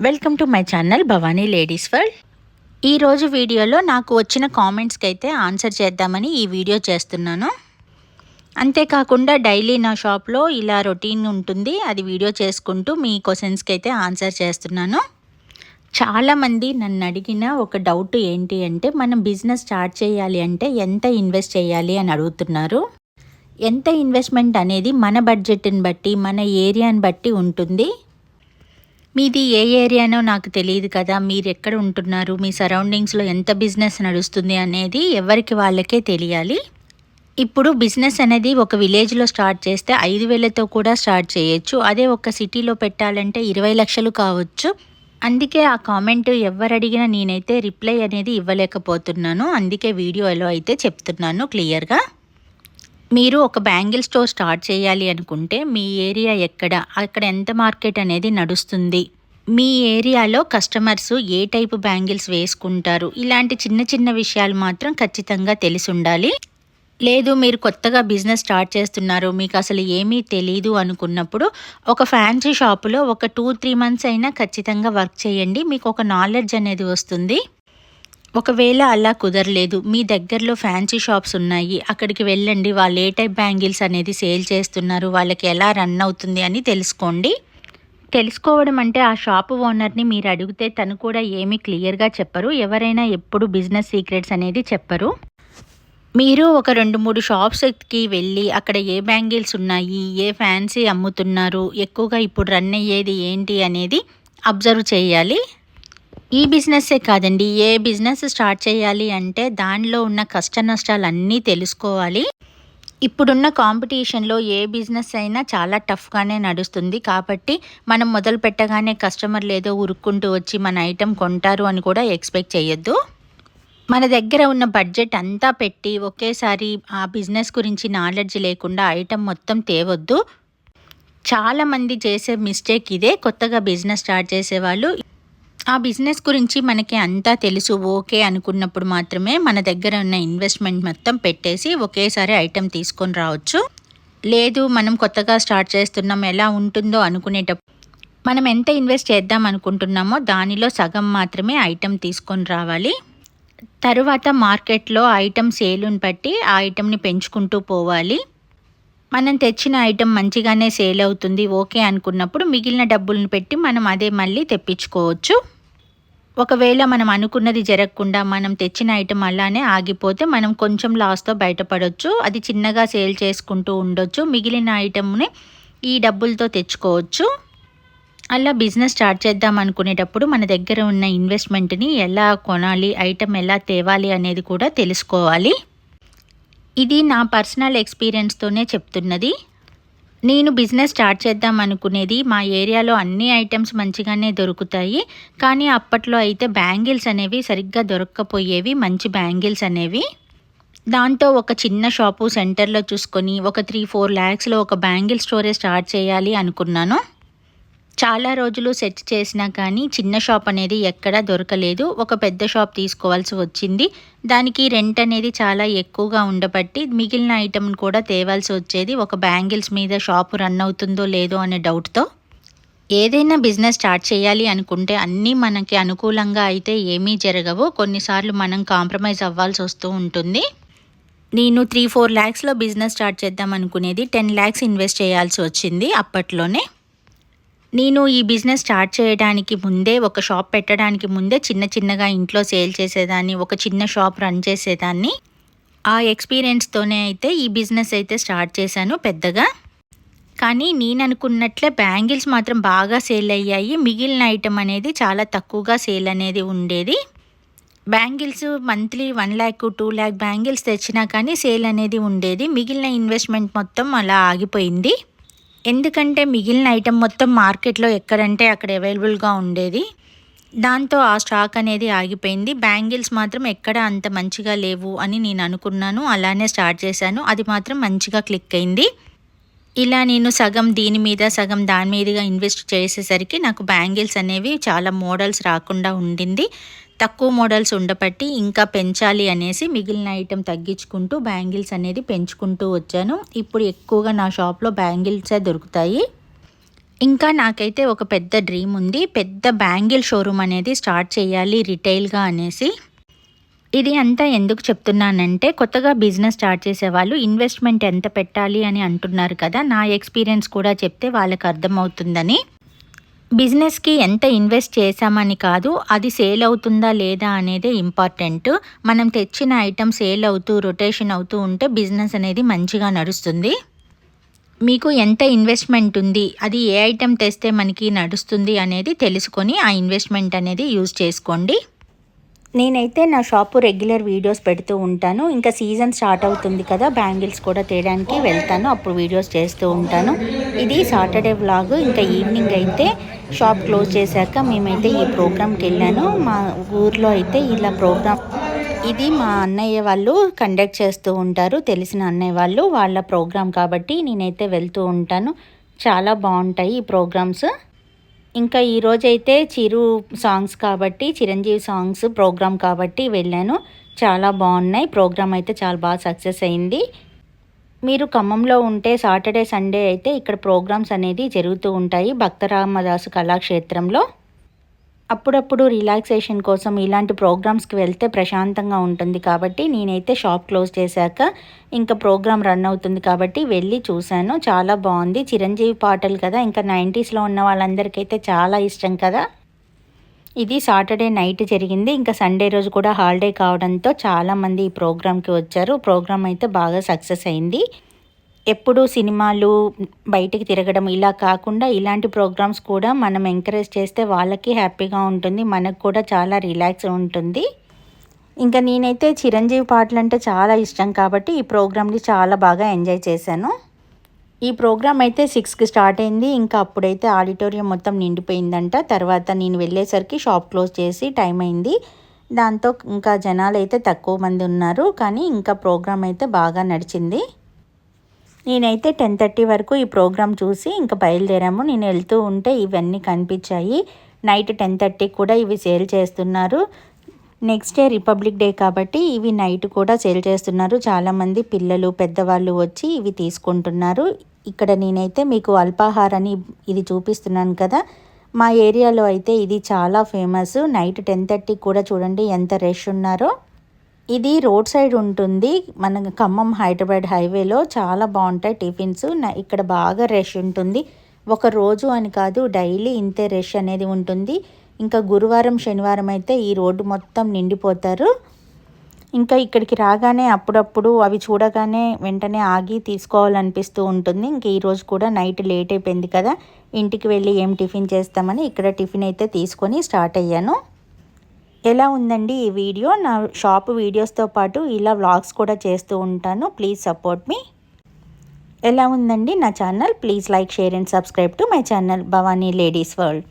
Welcome to my channel Bhavani ladies world. ఈరోజు వీడియోలో నాకు వచ్చిన కామెంట్స్కి అయితే ఆన్సర్ చేద్దామని ఈ వీడియో చేస్తున్నాను. అంతేకాకుండా డైలీ నా షాప్లో ఇలా రొటీన్ ఉంటుంది, అది వీడియో చేసుకుంటూ మీ క్వశ్చన్స్కి అయితే ఆన్సర్ చేస్తున్నాను. చాలామంది నన్ను అడిగిన ఒక డౌట్ ఏంటి అంటే, మనం బిజినెస్ స్టార్ట్ చేయాలి అంటే ఎంత ఇన్వెస్ట్ చేయాలి అని అడుగుతున్నారు. ఎంత ఇన్వెస్ట్మెంట్ అనేది మన బడ్జెట్ని బట్టి, మన ఏరియాని బట్టి ఉంటుంది. మీది ఏ ఏరియానో నాకు తెలియదు కదా, మీరు ఎక్కడ ఉంటున్నారు, మీ సరౌండింగ్స్లో ఎంత బిజినెస్ నడుస్తుంది అనేది ఎవరికి వాళ్ళకే తెలియాలి. ఇప్పుడు బిజినెస్ అనేది ఒక విలేజ్లో స్టార్ట్ చేస్తే 5,000తో కూడా స్టార్ట్ చేయొచ్చు. అదే ఒక సిటీలో పెట్టాలంటే 20 లక్షలు కావచ్చు. అందుకే ఆ కామెంట్ ఎవరు అడిగినా నేనైతే రిప్లై అనేది ఇవ్వలేకపోతున్నాను. అందుకే వీడియోలో అయితే చెప్తున్నాను క్లియర్గా. మీరు ఒక బ్యాంగిల్ స్టోర్ స్టార్ట్ చేయాలి అనుకుంటే మీ ఏరియా ఎక్కడ, అక్కడ ఎంత మార్కెట్ అనేది నడుస్తుంది, మీ ఏరియాలో కస్టమర్స్ ఏ టైపు బ్యాంగిల్స్ వేసుకుంటారు, ఇలాంటి చిన్న చిన్న విషయాలు మాత్రం ఖచ్చితంగా తెలిసి ఉండాలి. లేదు మీరు కొత్తగా బిజినెస్ స్టార్ట్ చేస్తున్నారు, మీకు అసలు ఏమీ తెలీదు అనుకున్నప్పుడు ఒక ఫ్యాన్సీ షాపులో ఒక 2-3 మంత్స్ అయినా ఖచ్చితంగా వర్క్ చేయండి. మీకు ఒక నాలెడ్జ్ అనేది వస్తుంది. ఒకవేళ అలా కుదరలేదు, మీ దగ్గరలో ఫ్యాన్సీ షాప్స్ ఉన్నాయి, అక్కడికి వెళ్ళండి. వాళ్ళు ఏ టైప్ బ్యాంగిల్స్ అనేది సేల్ చేస్తున్నారు, వాళ్ళకి ఎలా రన్ అవుతుంది అని తెలుసుకోండి. తెలుసుకోవడం అంటే ఆ షాపు ఓనర్ని మీరు అడిగితే తను కూడా ఏమీ క్లియర్గా చెప్పరు. ఎవరైనా ఎప్పుడు బిజినెస్ సీక్రెట్స్ అనేది చెప్పరు. మీరు ఒక 2-3 షాప్స్కి వెళ్ళి అక్కడ ఏ బ్యాంగిల్స్ ఉన్నాయి, ఏ ఫ్యాన్సీ అమ్ముతున్నారు, ఎక్కువగా ఇప్పుడు రన్ అయ్యేది ఏంటి అనేది అబ్జర్వ్ చేయాలి. ఈ బిజినెస్సే కాదండి, ఏ బిజినెస్ స్టార్ట్ చేయాలి అంటే దానిలో ఉన్న కష్ట నష్టాలు అన్నీ తెలుసుకోవాలి. ఇప్పుడున్న కాంపిటీషన్లో ఏ బిజినెస్ అయినా చాలా టఫ్గానే నడుస్తుంది. కాబట్టి మనం మొదలు పెట్టగానే కస్టమర్లు ఏదో ఉరుక్కుంటూ వచ్చి మన ఐటెం కొంటారు అని కూడా ఎక్స్పెక్ట్ చేయొద్దు. మన దగ్గర ఉన్న బడ్జెట్ అంతా పెట్టి ఒకేసారి ఆ బిజినెస్ గురించి నాలెడ్జ్ లేకుండా ఐటెం మొత్తం తేవద్దు. చాలామంది చేసే మిస్టేక్ ఇదే. కొత్తగా బిజినెస్ స్టార్ట్ చేసేవాళ్ళు ఆ బిజినెస్ గురించి మనకి అంతా తెలుసు ఓకే అనుకున్నప్పుడు మాత్రమే మన దగ్గర ఉన్న ఇన్వెస్ట్మెంట్ మొత్తం పెట్టేసి ఒకేసారి ఐటెం తీసుకొని రావచ్చు. లేదు మనం కొత్తగా స్టార్ట్ చేస్తున్నాం, ఎలా ఉంటుందో అనుకునేటప్పుడు మనం ఎంత ఇన్వెస్ట్ చేద్దాం అనుకుంటున్నామో దానిలో సగం మాత్రమే ఐటెం తీసుకొని రావాలి. తరువాత మార్కెట్లో ఐటెం సేలుని బట్టి ఆ ఐటెంని పెంచుకుంటూ పోవాలి. మనం తెచ్చిన ఐటెం మంచిగానే సేల్ అవుతుంది ఓకే అనుకున్నప్పుడు మిగిలిన డబ్బులను పెట్టి మనం అదే మళ్ళీ తెప్పించుకోవచ్చు. ఒకవేళ మనం అనుకున్నది జరగకుండా మనం తెచ్చిన ఐటెం అలానే ఆగిపోతే మనం కొంచెం లాస్తో బయటపడవచ్చు. అది చిన్నగా సేల్ చేసుకుంటూ ఉండొచ్చు, మిగిలిన ఐటెంని ఈ డబ్బులతో తెచ్చుకోవచ్చు. అలా బిజినెస్ స్టార్ట్ చేద్దాం అనుకునేటప్పుడు మన దగ్గర ఉన్న ఇన్వెస్ట్మెంట్ని ఎలా కొనాలి, ఐటెం ఎలా తేవాలి అనేది కూడా తెలుసుకోవాలి. ఇది నా పర్సనల్ ఎక్స్పీరియన్స్తోనే చెప్తున్నది. నేను బిజినెస్ స్టార్ట్ చేద్దాం అనుకునేది మా ఏరియాలో అన్ని ఐటమ్స్ మంచిగానే దొరుకుతాయి, కానీ అప్పట్లో అయితే బ్యాంగిల్స్ అనేవి సరిగ్గా దొరక్కపోయేవి, మంచి బ్యాంగిల్స్ అనేవి. దాంతో ఒక చిన్న షాపు సెంటర్లో చూసుకొని ఒక 3-4 lakhsలో ఒక బ్యాంగిల్ స్టోరే స్టార్ట్ చేయాలి అనుకున్నాను. చాలా రోజులు సెర్చ్ చేసినా కానీ చిన్న షాప్ అనేది ఎక్కడా దొరకలేదు. ఒక పెద్ద షాప్ తీసుకోవాల్సి వచ్చింది. దానికి రెంట్ అనేది చాలా ఎక్కువగా ఉండబట్టి మిగిలిన ఐటెంను కూడా తేవాల్సి వచ్చేది. ఒక బ్యాంగిల్స్ మీద షాపు రన్ అవుతుందో లేదో అనే డౌట్తో. ఏదైనా బిజినెస్ స్టార్ట్ చేయాలి అనుకుంటే అన్నీ మనకి అనుకూలంగా అయితే ఏమీ జరగవు. కొన్నిసార్లు మనం కాంప్రమైజ్ అవ్వాల్సి వస్తూ ఉంటుంది. నేను 3-4 lakhsలో బిజినెస్ స్టార్ట్ చేద్దాం అనుకునేది 10 lakhs ఇన్వెస్ట్ చేయాల్సి వచ్చింది అప్పట్లోనే. నేను ఈ బిజినెస్ స్టార్ట్ చేయడానికి ముందే, ఒక షాప్ పెట్టడానికి ముందే చిన్నగా ఇంట్లో సేల్ చేసేదాన్ని, ఒక చిన్న షాప్ రన్ చేసేదాన్ని. ఆ ఎక్స్పీరియన్స్తోనే అయితే ఈ బిజినెస్ అయితే స్టార్ట్ చేశాను పెద్దగా. కానీ నేను అనుకున్నట్లే బ్యాంగిల్స్ మాత్రం బాగా సేల్ అయ్యాయి. మిగిలిన ఐటెం అనేది చాలా తక్కువగా సేల్ అనేది ఉండేది. Bangles monthly 1 lakh 2 lakh bangles తెచ్చినా కానీ సేల్ అనేది ఉండేది. మిగిలిన ఇన్వెస్ట్మెంట్ మొత్తం అలా ఆగిపోయింది. ఎందుకంటే మిగిలిన ఐటెం మొత్తం మార్కెట్లో ఎక్కడంటే అక్కడ అవైలబుల్గా ఉండేది. దాంతో ఆ స్టాక్ అనేది ఆగిపోయింది. బ్యాంగిల్స్ మాత్రం ఎక్కడ అంత మంచిగా లేవు అని నేను అనుకున్నాను. అలానే స్టార్ట్ చేశాను. అది మాత్రం మంచిగా క్లిక్ అయింది. ఇలా నేను సగం దీని మీద సగం దాని మీదుగా ఇన్వెస్ట్ చేసేసరికి నాకు బ్యాంగిల్స్ అనేవి చాలా మోడల్స్ రాకుండా ఉండింది. తక్కువ మోడల్స్ ఉండబట్టి ఇంకా పెంచాలి అనేసి మిగిలిన ఐటెం తగ్గించుకుంటూ బ్యాంగిల్స్ అనేది పెంచుకుంటూ వచ్చాను. ఇప్పుడు ఎక్కువగా నా షాప్లో బ్యాంగిల్సే దొరుకుతాయి. ఇంకా నాకైతే ఒక పెద్ద డ్రీమ్ ఉంది. పెద్ద బ్యాంగిల్ షోరూమ్ అనేది స్టార్ట్ చేయాలి రిటైల్గా అనేసి. ఇది అంతా ఎందుకు చెప్తున్నానంటే, కొత్తగా బిజినెస్ స్టార్ట్ చేసేవాళ్ళు ఇన్వెస్ట్మెంట్ ఎంత పెట్టాలి అని అంటున్నారు కదా, నా ఎక్స్పీరియన్స్ కూడా చెప్తే వాళ్ళకి అర్థమవుతుందని. బిజినెస్కి ఎంత ఇన్వెస్ట్ చేశామని కాదు, అది సేల్ అవుతుందా లేదా అనేదే ఇంపార్టెంట్. మనం తెచ్చిన ఐటమ్ సేల్ అవుతూ రొటేషన్ అవుతూ ఉంటే బిజినెస్ అనేది మంచిగా నడుస్తుంది. మీకు ఎంత ఇన్వెస్ట్మెంట్ ఉంది, అది ఏ ఐటెం తెస్తే మనకి నడుస్తుంది అనేది తెలుసుకొని ఆ ఇన్వెస్ట్మెంట్ అనేది యూజ్ చేసుకోండి. నేనైతే నా షాపు రెగ్యులర్ వీడియోస్ పెడుతూ ఉంటాను. ఇంకా సీజన్ స్టార్ట్ అవుతుంది కదా, బ్యాంగిల్స్ కూడా తేయడానికి వెళ్తాను, అప్పుడు వీడియోస్ చేస్తూ ఉంటాను. ఇది సాటర్డే వ్లాగ్. ఇంకా ఈవినింగ్ అయితే షాప్ క్లోజ్ చేశాక మేమైతే ఈ ప్రోగ్రామ్కి వెళ్ళాను. మా ఊర్లో అయితే ఇలా ప్రోగ్రామ్, ఇది మా అన్నయ్య వాళ్ళు కండక్ట్ చేస్తూ ఉంటారు, తెలిసిన అన్నయ్య వాళ్ళు, వాళ్ళ ప్రోగ్రామ్ కాబట్టి నేనైతే వెళ్తూ ఉంటాను. చాలా బాగుంటాయి ఈ ప్రోగ్రామ్స్. ఇంకా ఈరోజైతే చిరు సాంగ్స్ కాబట్టి, చిరంజీవి సాంగ్స్ ప్రోగ్రామ్ కాబట్టి వెళ్ళాను. చాలా బాగున్నాయి. ప్రోగ్రామ్ అయితే చాలా బాగా సక్సెస్ అయింది. మీరు ఖమ్మంలో ఉంటే సాటర్డే సండే అయితే ఇక్కడ ప్రోగ్రామ్స్ అనేది జరుగుతూ ఉంటాయి భక్తరామదాసు కళాక్షేత్రంలో. అప్పుడప్పుడు రిలాక్సేషన్ కోసం ఇలాంటి ప్రోగ్రామ్స్కి వెళ్తే ప్రశాంతంగా ఉంటుంది కాబట్టి నేనైతే షాప్ క్లోజ్ చేశాక ఇంకా ప్రోగ్రామ్ రన్ అవుతుంది కాబట్టి వెళ్ళి చూశాను. చాలా బాగుంది. చిరంజీవి పాటలు కదా, ఇంకా 90స్లో ఉన్న వాళ్ళందరికైతే చాలా ఇష్టం కదా. ఇది సాటర్డే నైట్ జరిగింది. ఇంకా సండే రోజు కూడా హాలిడే కావడంతో చాలామంది ఈ ప్రోగ్రామ్కి వచ్చారు. ప్రోగ్రామ్ అయితే బాగా సక్సెస్ అయింది. ఎప్పుడు సినిమాలు, బయటికి తిరగడం ఇలా కాకుండా ఇలాంటి ప్రోగ్రామ్స్ కూడా మనం ఎంకరేజ్ చేస్తే వాళ్ళకి హ్యాపీగా ఉంటుంది, మనకు కూడా చాలా రిలాక్స్ ఉంటుంది. ఇంకా నేనైతే చిరంజీవి పాటలు అంటే చాలా ఇష్టం కాబట్టి ఈ ప్రోగ్రామ్ని చాలా బాగా ఎంజాయ్ చేశాను. ఈ ప్రోగ్రామ్ అయితే 6కి స్టార్ట్ అయింది. ఇంకా అప్పుడైతే ఆడిటోరియం మొత్తం నిండిపోయిందంట. తర్వాత నేను వెళ్ళేసరికి షాప్ క్లోజ్ చేసి టైం అయింది. దాంతో ఇంకా జనాలు అయితే తక్కువ మంది ఉన్నారు, కానీ ఇంకా ప్రోగ్రామ్ అయితే బాగా నడిచింది. నేనైతే 10:30 వరకు ఈ ప్రోగ్రామ్ చూసి ఇంకా బయలుదేరాము. నేను వెళ్తూ ఉంటే ఇవన్నీ కనిపించాయి. నైట్ 10:30 కూడా ఇవి సేల్ చేస్తున్నారు. నెక్స్ట్ డే రిపబ్లిక్ డే కాబట్టి ఇవి నైట్ కూడా సేల్ చేస్తున్నారు. చాలామంది పిల్లలు, పెద్దవాళ్ళు వచ్చి ఇవి తీసుకుంటున్నారు. ఇక్కడ నేనైతే మీకు అల్పాహారాన్ని ఇది చూపిస్తున్నాను కదా, మా ఏరియాలో అయితే ఇది చాలా ఫేమస్. నైట్ 10:30 కూడా చూడండి ఎంత రష్ ఉన్నారో. ఇది రోడ్ సైడ్ ఉంటుంది, మన ఖమ్మం హైదరాబాద్ హైవేలో. చాలా బాగుంటాయి టిఫిన్స్. ఇక్కడ బాగా రష్ ఉంటుంది. ఒక రోజు అని కాదు, డైలీ ఇంతే రష్ అనేది ఉంటుంది. ఇంకా గురువారం, శనివారం అయితే ఈ రోడ్డు మొత్తం నిండిపోతారు. ఇంకా ఇక్కడికి రాగానే అప్పుడప్పుడు అవి చూడగానే వెంటనే ఆగి తీసుకోవాలనిపిస్తూ ఉంటుంది. ఇంక ఈరోజు కూడా నైట్ లేట్ అయిపోయింది కదా, ఇంటికి వెళ్ళి ఏం టిఫిన్ చేస్తామని ఇక్కడ టిఫిన్ అయితే తీసుకొని స్టార్ట్ అయ్యాను. ఎలా ఉందండి ఈ వీడియో? నా షాప్ వీడియోస్తో పాటు ఇలా వ్లాగ్స్ కూడా చేస్తూ ఉంటాను. ప్లీజ్ సపోర్ట్ మీ. ఎలా ఉందండి నా channel? Please like, share and subscribe to my channel Bhavani ladies world.